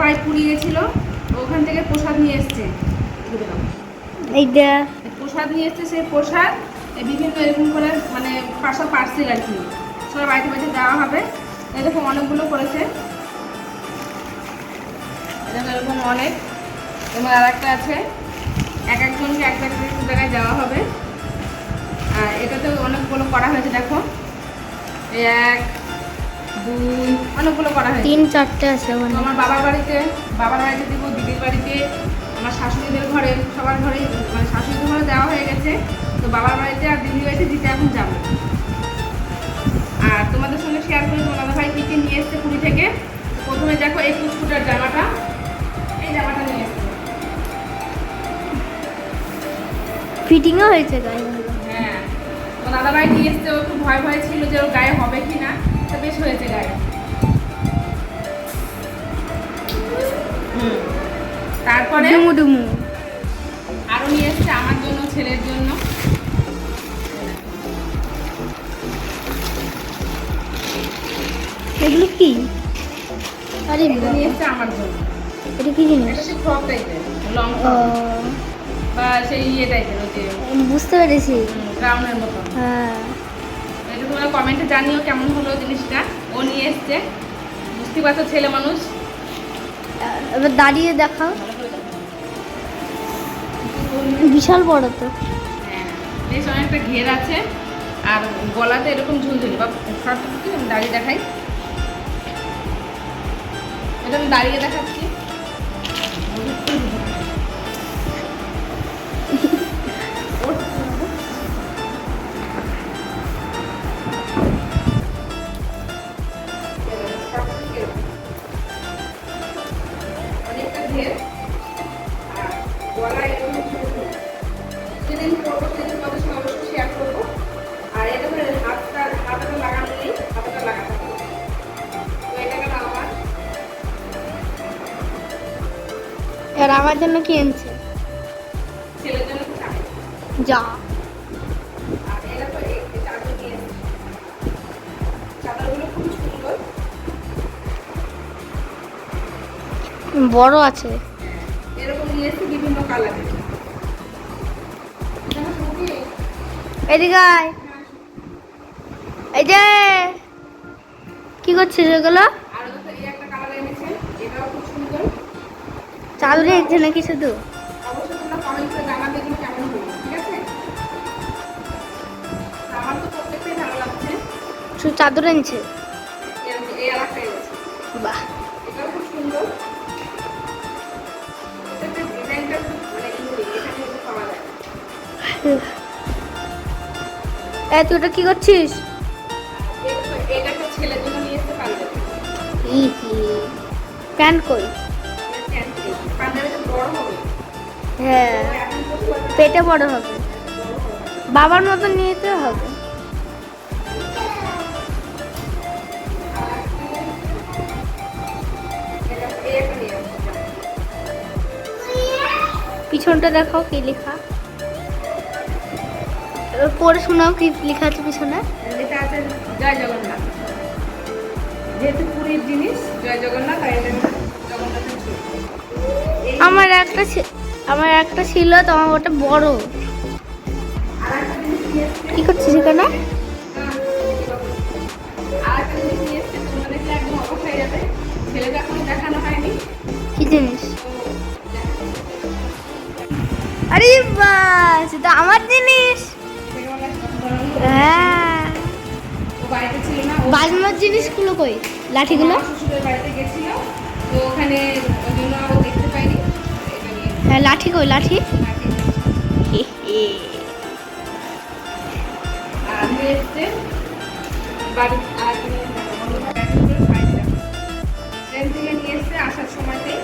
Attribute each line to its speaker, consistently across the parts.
Speaker 1: ভাই পুরী গেছিল, ওখান থেকে প্রসাদ নিয়ে এসছে।
Speaker 2: এইটা
Speaker 1: প্রসাদ নিয়ে এসছে, সেই প্রসাদ বিভিন্ন এরকম করে মানে পার্সেল আর কি, সব বাড়িতে বাড়িতে দেওয়া হবে। এরকম অনেকগুলো করেছে, এরকম অনেক। এবং আর একটা আছে, এক একজনকে এক এক জায়গায় দেওয়া হবে। আর এটাতে অনেকগুলো করা হয়েছে, দেখো 1 2 অনেকগুলো করা হয়েছে।
Speaker 2: 3 4টে আছে মানে।
Speaker 1: আমার বাবার বাড়িতে দিব, দিদির বাড়িতে, আমার শাশুড়িদের ঘরে, সবার ঘরে, মানে শাশুড়িদের ঘরে দেওয়া হয়ে গেছে। তো বাবার বাড়িতে আর দিদির বাড়িতে দিতে এখন যাবো। আর তোমাদের সঙ্গে শেয়ার করি তোমার দাদা ভাই কী কী নিয়ে এসছে পুরী থেকে। প্রথমে দেখো এই কুচকুটার জামাটা, এই জামাটা নিয়ে এসছে।
Speaker 2: ফিটিংও হয়েছে গায়ে।
Speaker 1: হ্যাঁ, তোমার দাদা ভাই নিয়ে এসছে, ও একটু ভয় ভয় ছিল যে ওর গায়ে হবে কি না, তো বেশ হয়েছে গায়ে। তারপরে
Speaker 2: ডুমু
Speaker 1: আরো নিয়ে এসছে আমার জন্য, ছেলের জন্য।
Speaker 2: এগুলো কি? আরে
Speaker 1: এটা নিয়ে এসছে আমার জন্য।
Speaker 2: এটা কি জিনিস?
Speaker 1: এটা সেই ফ্রক টাইপের, লং ফ্রক বা সেই ইয়ে টাইপের, ওই যে
Speaker 2: বুঝতে পেরেছি,
Speaker 1: গ্রাউন্ডের মতো।
Speaker 2: হ্যাঁ।
Speaker 1: এটা তোমরা কমেন্টে জানিও কেমন হলো জিনিসটা। ও নিয়ে এসছে, বুঝতে পারছো ছেলে মানুষ।
Speaker 2: এবার দাঁড়িয়ে দেখাও,
Speaker 1: ভালো করে দেখো।
Speaker 2: বিশাল বড় তো।
Speaker 1: হ্যাঁ, বেশ অনেকটা ঘের আছে, আর গলাতে এরকম ঝুলঝুলি বা ফ্রকটা কি আমি দাঁড়িয়ে দেখাই। এটা আমি দাঁড়িয়ে দেখাচ্ছি। অনেকটা ঘের, আর গলা এরকম ঝুলঝুলি। যেদিন করবো সেদিন তোমাদের সঙ্গে অবশ্যই শেয়ার করবো। আর এটা করে হাতটা লাগানো নেই, হাতটা লাগাতে হবে। তো এটা গেল আমার।
Speaker 2: আর আমার জন্য কি এনেছে?
Speaker 1: ছেলের জন্য চাই।
Speaker 2: যা
Speaker 1: আর এরা তো এই চাদর নিয়ে এসেছে। চাদরগুলো খুব সুন্দর।
Speaker 2: বড় আছে।
Speaker 1: এরকম নিয়ে এসেছে বিভিন্ন কালারের।
Speaker 2: এদিকে আয়। এই যে কি করছিস এগুলো?
Speaker 1: আর ওদের এই একটা কালার এনেছে, এটাও খুব সুন্দর।
Speaker 2: চাদরে এনেছে নাকি শুধু?
Speaker 1: অবশ্যই তোমরা কমেন্ট করে জানাবে এগুলো কেমন হলো, ঠিক আছে? আমার তো প্রত্যেকটাই ভালো লাগছে।
Speaker 2: শুধু চাদর এনেছে?
Speaker 1: এই আর একটা এনেছে,
Speaker 2: বাহ,
Speaker 1: এটাও খুব সুন্দর। এটাতে ডিজাইনটা খুব মানে ইউনিক, এটা কিন্তু পাওয়া যায় না।
Speaker 2: তুই ওটা কি করছিস?
Speaker 1: এটা একটা ছেলের জন্য নিয়ে এসেছে পাঞ্জাবি।
Speaker 2: প্যান্ট কই?
Speaker 1: পাঞ্জাবিটা বড় হবে।
Speaker 2: হ্যাঁ,
Speaker 1: এখন পরতে পারবে না,
Speaker 2: পেটে বড় হবে,
Speaker 1: বড় হবে।
Speaker 2: বাবার মতো নিতে হবে।
Speaker 1: এই একটা নিয়ে এসেছে।
Speaker 2: পিছনটা দেখাও কি লেখা, এবার পড়ে শোনাও কি লেখা আছে পিছনে।
Speaker 1: এটা আছে জয় জগন্নাথ। যেহেতু পুরীর জিনিস, জয় জগন্নাথ, আর এটা জগন্নাথের ছবি।
Speaker 2: আমার একটা ছিল তো, আমার ওটা বড়।
Speaker 1: আর একটা জিনিস নিয়ে এসেছে।
Speaker 2: কি করছিস এখানে?
Speaker 1: আর একটা জিনিস নিয়ে এসেছে, তোমরা দেখলে একদম অবাক হয়ে যাবে। ছেলেটা এখনো দেখানো হয়নি।
Speaker 2: কি জিনিস?
Speaker 1: তো দেখো।
Speaker 2: আরে বাস, এটা আমার জিনিস। হ্যাঁ,
Speaker 1: ও বাড়িতে ছিল না, ও
Speaker 2: বাজনার জিনিসগুলো কই? লাঠিগুলো?
Speaker 1: আমার শ্বশুরের বাড়িতে গেছিল, তো ওখানে ওই জন্য ও দেখতে পাইনি। এটা নিয়ে
Speaker 2: হ্যাঁ, লাঠি কই? লাঠি
Speaker 1: মাকে
Speaker 2: হে হে।
Speaker 1: আর নিয়ে এসছে বাড়ি। আর ট্রেন থেকে নিয়ে এসছে আসার সময়তেই।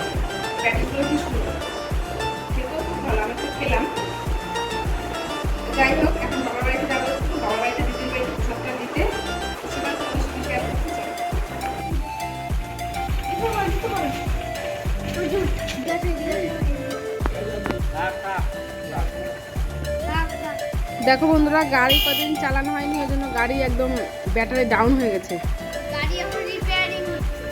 Speaker 1: প্যাকেটগুলো কি সুন্দর, খেতেও খুব ভালো, আমি তো খেলাম। যাই হোক, এখন বাবার বাড়িতে যাবো, একটু বাবার বাড়িতে দিদির বাড়িতে প্রসাদটা দিতে। সেটা তোমার সঙ্গে শেয়ার করতে চাই। দেখো বন্ধুরা, গাড়ি কদিন চালানো হয়নি, ওই জন্য গাড়ি একদম ব্যাটারি ডাউন হয়ে গেছে।
Speaker 2: গাড়ি এখন রিপেয়ারিং হচ্ছে।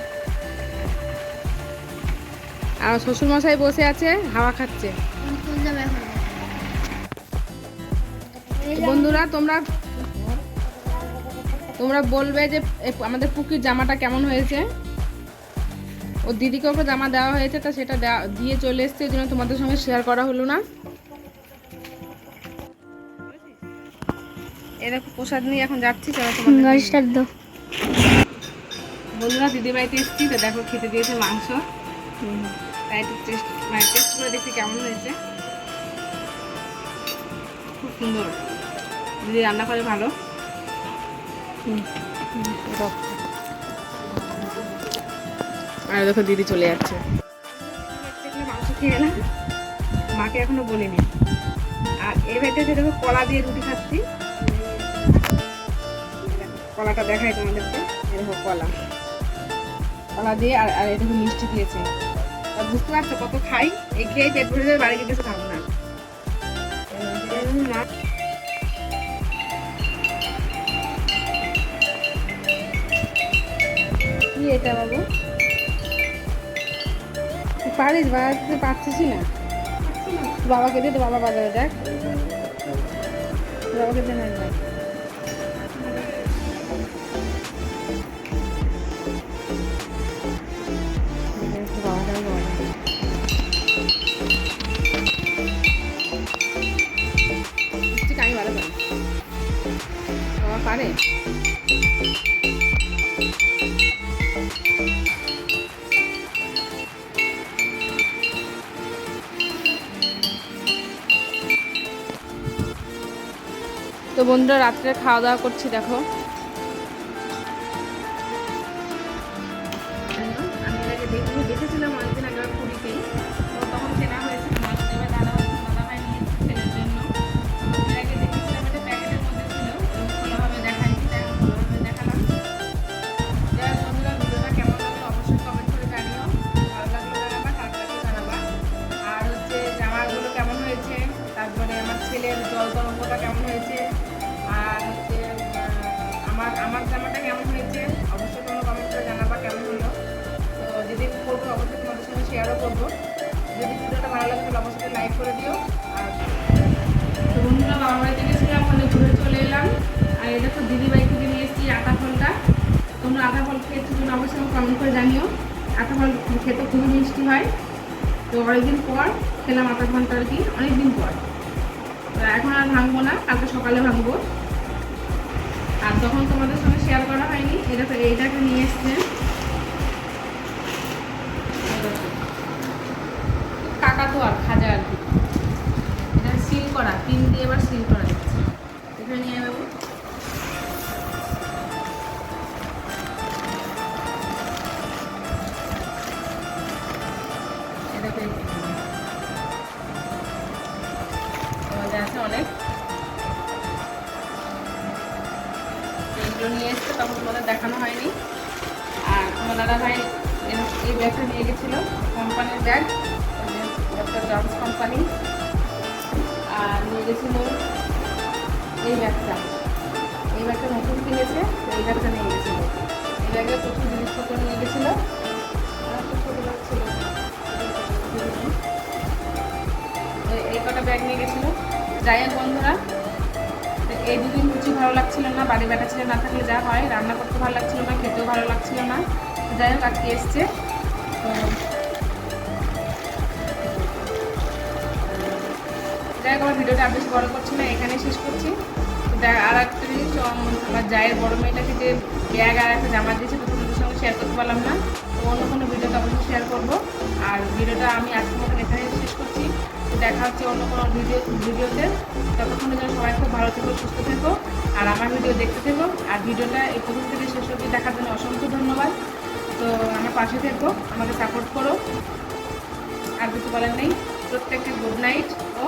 Speaker 1: আর শ্বশুরমশাই বসে আছে হাওয়া খাচ্ছে। বন্ধুরা তোমরা বলবে যে আমাদের পুকির জামাটা কেমন হয়েছে। ও দিদিকে ওকে জামা দেওয়া হয়েছে, তা সেটা দিয়ে চলে এসছে, এই জন্য তোমাদের সঙ্গে শেয়ার করা হলো না। এরকম প্রসাদ নিয়ে এখন যাচ্ছি। বন্ধুরা দিদি বাড়িতে এসেছি, তো দেখো খেতে দিয়েছে মাংস, তাই একটু টেস্ট করে দেখছি কেমন হয়েছে। খুব সুন্দর, দিদি রান্না করে ভালো। আর দেখো দিদি চলে যাচ্ছে। মাংস খেয়ে এলাম, মাকে এখনো বলিনি। আর এই বাড়িতে দেখো কলা দিয়ে রুটি খাচ্ছি। কলাটা দেখাই তোমাদেরকে, এরকম কলা দিয়ে আর এরকম মিষ্টি দিয়েছে। বুঝতে পারছো কত খাই, এই খেয়ে পেট ভরে যাবে, বাড়ি কিছু খাবো না। কি এটা বাবু, পারিস বাজাতে পারছিস না? বাবাকে দে, তো বাবা বাজারে দেখ, বাবাকে দে না দেখ। আমি ভালো পারি, বাবা পারে। তো বন্ধুরা রাত্রে খাওয়া দাওয়া করছি, দেখো আমি এর আগে দেখেছিলাম অনেকদিন আগে পুরীতেই, তো তখন কেনা হয়েছিল মাছদেবের দাদা ভাই নিয়ে ছেলের জন্য। এর আগে দেখেছিলাম এটা প্যাকেটের মধ্যে ছিল, খোলাভাবে দেখাইনি, তাই খোলাভাবে দেখালাম। যাই হোক বন্ধুরা, ভিডিওটা কেমন লাগলো অবশ্যই কমেন্ট করে জানিও। ভালো লাগলো জানাবা, খারাপ লাগলো জানাবা। আর হচ্ছে জামাগুলো কেমন হয়েছে, তারপরে আমার ছেলের জল তরঙ্গটা কেমন হয়েছে, আর হচ্ছে আমার জামাটা কেমন হয়েছে, অবশ্যই তোমরা কমেন্ট করে জানাবা কেমন হলো। তো যদি করবো অবশ্যই তোমাদের সঙ্গে শেয়ারও করবো। যদি ভিডিওটা ভালো লাগে তাহলে অবশ্যই লাইক করে দিও। আর তো বন্ধুরা বাবা বাড়ি থেকে ছিলাম, ওখানে ঘুরে চলে এলাম। আর এটা তো দিদি বাড়ি থেকে নিয়ে এসেছি আটা ফলটা। তোমরা আটা ফল খেয়েছো জন্য অবশ্যই কমেন্ট করে জানিও। আটা ফল খেতে খুবই মিষ্টি হয়। তো অনেকদিন পর খেলাম আটা ফলটা, আর কি অনেকদিন পর। তো এখন আর ভাঙবো না, কালকে সকালে ভাঙবো। আর তখন তোমাদের সঙ্গে শেয়ার করা হয়নি, এইটাকে নিয়ে এসছে কাকাতুয়ার খাজা আর কি। এটা সিল করা, পিন দিয়ে এবার সিল করা যাচ্ছে। এখানে নিয়ে নেবো। মজা আছে অনেক। নিয়ে এসছে, তখন তোমাদের দেখানো হয়নি। আর তোমার দাদা ভাই এই ব্যাগটা নিয়ে গেছিলো, কোম্পানির ব্যাগ, ডক্টর জনস কোম্পানি। আর নিয়ে গেছিলো এই ব্যাগটা নতুন কিনেছে, এই ব্যাগটা নিয়ে গেছিলো। এই ব্যাগে প্রচুর জিনিসপত্র নিয়ে গেছিলো। ছোটো ব্যাগ ছিল, এই কটা ব্যাগ নিয়ে গেছিলো। যাই হোক বন্ধুরা, এই দুদিন কিছুই ভালো লাগছিল না, বাড়ি বেটা ছেলে না থাকলে যা হয়, রান্না করতে ভালো লাগছিল না, খেতেও ভালো লাগছিল না। যাই হোক আজকে এসছে। তো যাই হোক আমার ভিডিওটা আর বেশি বড় করছি না, এখানেই শেষ করছি। আর একটা জিনিস, আমার জায়ের বড় মেয়েটাকে যে ব্যাগ আর একটা জামা দিয়েছে, তো তোমাদের সঙ্গে শেয়ার করতে পারলাম না। তো অন্য কোনো ভিডিওতে অবশ্যই শেয়ার করবো। আর ভিডিওটা আমি আজকের মতন এখানেই শেষ করছি। দেখা হচ্ছে অন্য কোনো ভিডিওতে। ততক্ষণে যেন সবাই খুব ভালো থেকো, সুস্থ থেকো, আর আমার ভিডিও দেখতে থেকো। আর ভিডিওটা এই প্রথম থেকে শেষ অবধি দেখার জন্য অসংখ্য ধন্যবাদ। তো আমার পাশে থেকো, আমাকে সাপোর্ট করো। আর কিছু বলার নেই। প্রত্যেককে গুড নাইট ও